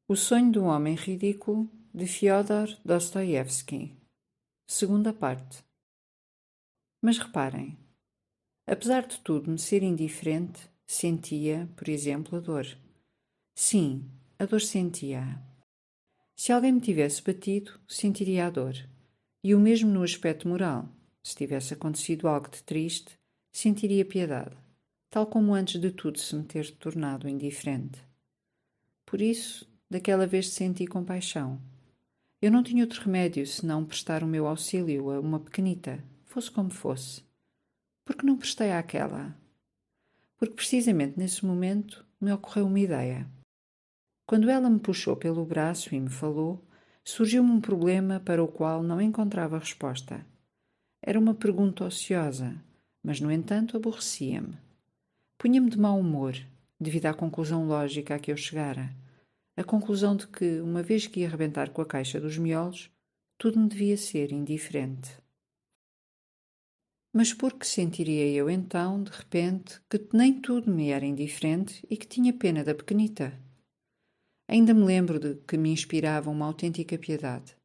O sonho do homem ridículo, de Fyodor Dostoiévski. Segunda parte. Mas reparem, apesar de tudo me ser indiferente, sentia, por exemplo, a dor. Sim, a dor sentia-a. Se alguém me tivesse batido, sentiria a dor. E o mesmo no aspecto moral. Se tivesse acontecido algo de triste, sentiria piedade, tal como antes de tudo se me ter tornado indiferente. Por isso, daquela vez senti compaixão. Eu não tinha outro remédio senão prestar o meu auxílio a uma pequenita, fosse como fosse. Por que não prestei àquela? Porque precisamente nesse momento me ocorreu uma ideia. Quando ela me puxou pelo braço e me falou, surgiu-me um problema para o qual não encontrava resposta. Era uma pergunta ociosa, mas no entanto aborrecia-me. Punha-me de mau humor, devido à conclusão lógica a que eu chegara. A conclusão de que, uma vez que ia arrebentar com a caixa dos miolos, tudo me devia ser indiferente. Mas por que sentiria eu então, de repente, que nem tudo me era indiferente e que tinha pena da pequenita? Ainda me lembro de que me inspirava uma autêntica piedade.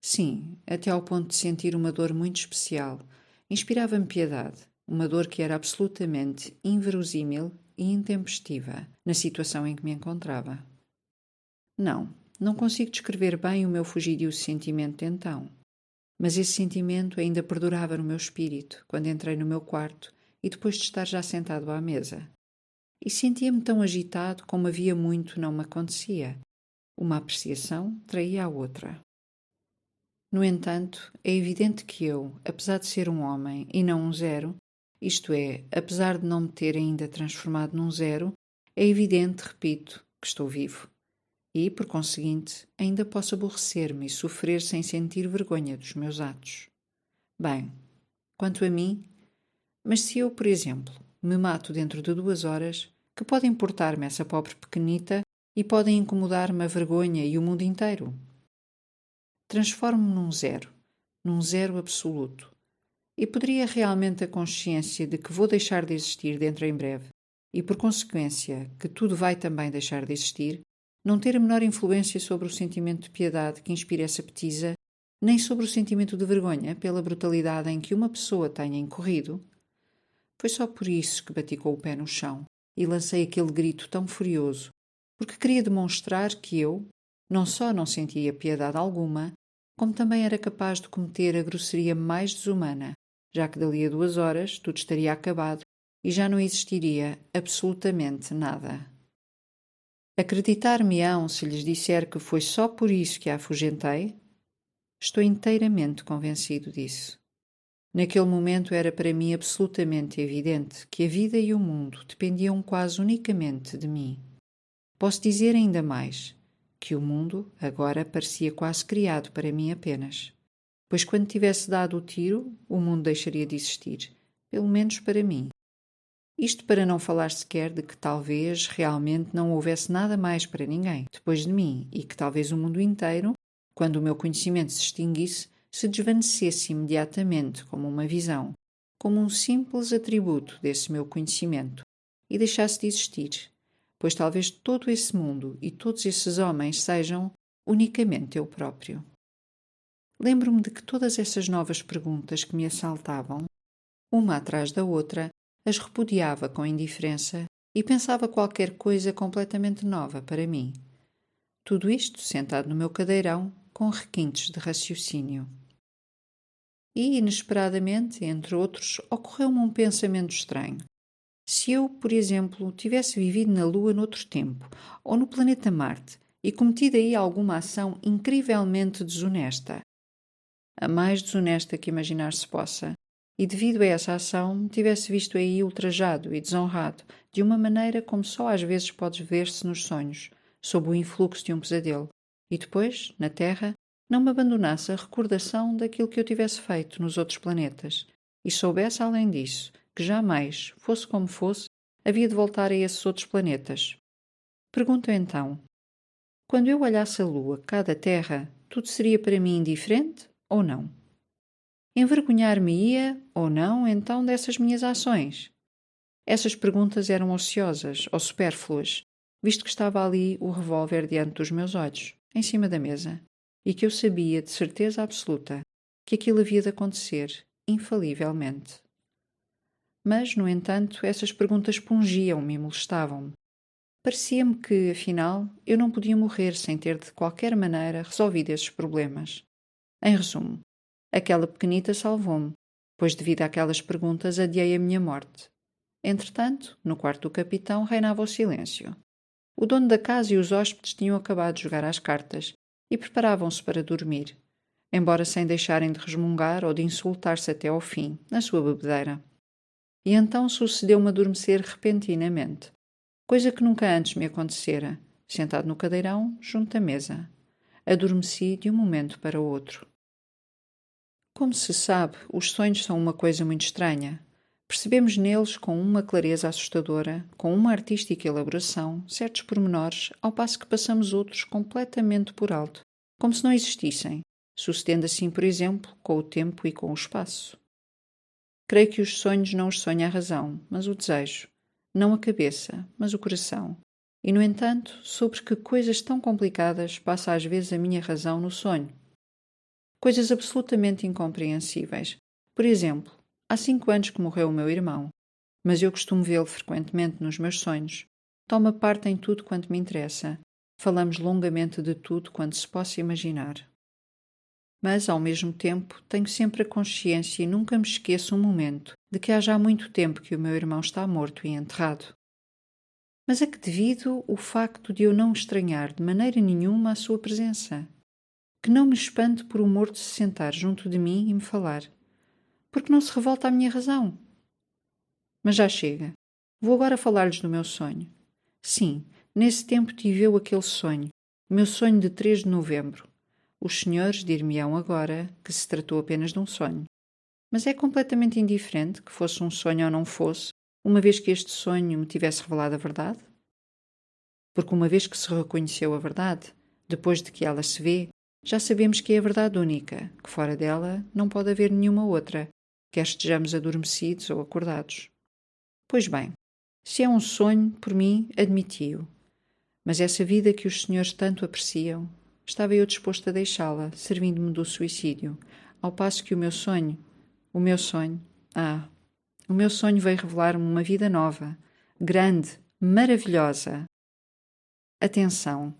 Sim, até ao ponto de sentir uma dor muito especial. Inspirava-me piedade, uma dor que era absolutamente inverosímil e intempestiva na situação em que me encontrava. Não consigo descrever bem o meu fugidio sentimento de então. Mas esse sentimento ainda perdurava no meu espírito quando entrei no meu quarto e depois de estar já sentado à mesa. E sentia-me tão agitado como havia muito não me acontecia. Uma apreciação traía a outra. No entanto, é evidente que eu, apesar de ser um homem e não um zero, isto é, apesar de não me ter ainda transformado num zero, é evidente, repito, que estou vivo. E, por conseguinte, ainda posso aborrecer-me e sofrer sem sentir vergonha dos meus atos. Bem, quanto a mim, mas se eu, por exemplo, me mato dentro de 2 horas, que pode importar-me essa pobre pequenita e podem incomodar-me a vergonha e o mundo inteiro? Transformo-me num zero absoluto. E poderia realmente a consciência de que vou deixar de existir dentro em breve, e por consequência que tudo vai também deixar de existir, não ter a menor influência sobre o sentimento de piedade que inspira essa petisa, nem sobre o sentimento de vergonha pela brutalidade em que uma pessoa tenha incorrido? Foi só por isso que bati com o pé no chão e lancei aquele grito tão furioso, porque queria demonstrar que eu não só não sentia piedade alguma, como também era capaz de cometer a grosseria mais desumana, já que dali a 2 horas tudo estaria acabado e já não existiria absolutamente nada. Acreditar-me-ão se lhes disser que foi só por isso que a afugentei? Estou inteiramente convencido disso. Naquele momento era para mim absolutamente evidente que a vida e o mundo dependiam quase unicamente de mim. Posso dizer ainda mais, que o mundo agora parecia quase criado para mim apenas. Pois quando tivesse dado o tiro, o mundo deixaria de existir, pelo menos para mim. Isto para não falar sequer de que talvez realmente não houvesse nada mais para ninguém depois de mim e que talvez o mundo inteiro, quando o meu conhecimento se extinguisse, se desvanecesse imediatamente como uma visão, como um simples atributo desse meu conhecimento e deixasse de existir, pois talvez todo esse mundo e todos esses homens sejam unicamente eu próprio. Lembro-me de que todas essas novas perguntas que me assaltavam, uma atrás da outra, as repudiava com indiferença e pensava qualquer coisa completamente nova para mim. Tudo isto sentado no meu cadeirão, com requintes de raciocínio. E, inesperadamente, entre outros, ocorreu-me um pensamento estranho. Se eu, por exemplo, tivesse vivido na Lua noutro tempo, ou no planeta Marte, e cometido aí alguma ação incrivelmente desonesta, a mais desonesta que imaginar-se possa, e devido a essa ação me tivesse visto aí ultrajado e desonrado, de uma maneira como só às vezes podes ver-se nos sonhos, sob o influxo de um pesadelo, e depois, na Terra, não me abandonasse a recordação daquilo que eu tivesse feito nos outros planetas, e soubesse, além disso, que jamais, fosse como fosse, havia de voltar a esses outros planetas. Pergunto então, quando eu olhasse a Lua cá da Terra, tudo seria para mim indiferente ou não? Envergonhar-me-ia ou não então dessas minhas ações? Essas perguntas eram ociosas ou supérfluas, visto que estava ali o revólver diante dos meus olhos, em cima da mesa, e que eu sabia de certeza absoluta que aquilo havia de acontecer, infalivelmente. Mas, no entanto, essas perguntas pungiam-me e molestavam-me. Parecia-me que, afinal, eu não podia morrer sem ter de qualquer maneira resolvido esses problemas. Em resumo, aquela pequenita salvou-me, pois devido àquelas perguntas adiei a minha morte. Entretanto, no quarto do capitão reinava o silêncio. O dono da casa e os hóspedes tinham acabado de jogar às cartas e preparavam-se para dormir, embora sem deixarem de resmungar ou de insultar-se até ao fim, na sua bebedeira. E então sucedeu-me adormecer repentinamente, coisa que nunca antes me acontecera, sentado no cadeirão, junto à mesa. Adormeci de um momento para o outro. Como se sabe, os sonhos são uma coisa muito estranha. Percebemos neles com uma clareza assustadora, com uma artística elaboração, certos pormenores, ao passo que passamos outros completamente por alto, como se não existissem, sucedendo assim, por exemplo, com o tempo e com o espaço. Creio que os sonhos não os sonha a razão, mas o desejo, não a cabeça, mas o coração. E, no entanto, sobre que coisas tão complicadas passa às vezes a minha razão no sonho. Coisas absolutamente incompreensíveis. Por exemplo, há 5 anos que morreu o meu irmão, mas eu costumo vê-lo frequentemente nos meus sonhos. Toma parte em tudo quanto me interessa. Falamos longamente de tudo quanto se possa imaginar. Mas, ao mesmo tempo, tenho sempre a consciência e nunca me esqueço um momento de que há já muito tempo que o meu irmão está morto e enterrado. Mas a que devido o facto de eu não estranhar de maneira nenhuma a sua presença? Que não me espante por o morto se sentar junto de mim e me falar? Porque não se revolta a minha razão? Mas já chega. Vou agora falar-lhes do meu sonho. Sim, nesse tempo tive eu aquele sonho, o meu sonho de 3 de novembro. Os senhores dir-me-ão agora que se tratou apenas de um sonho. Mas é completamente indiferente que fosse um sonho ou não fosse, uma vez que este sonho me tivesse revelado a verdade? Porque uma vez que se reconheceu a verdade, depois de que ela se vê, já sabemos que é a verdade única, que fora dela não pode haver nenhuma outra, quer estejamos adormecidos ou acordados. Pois bem, se é um sonho, por mim, admiti-o. Mas essa vida que os senhores tanto apreciam, estava eu disposto a deixá-la, servindo-me do suicídio, ao passo que o meu sonho veio revelar-me uma vida nova, grande, maravilhosa. Atenção,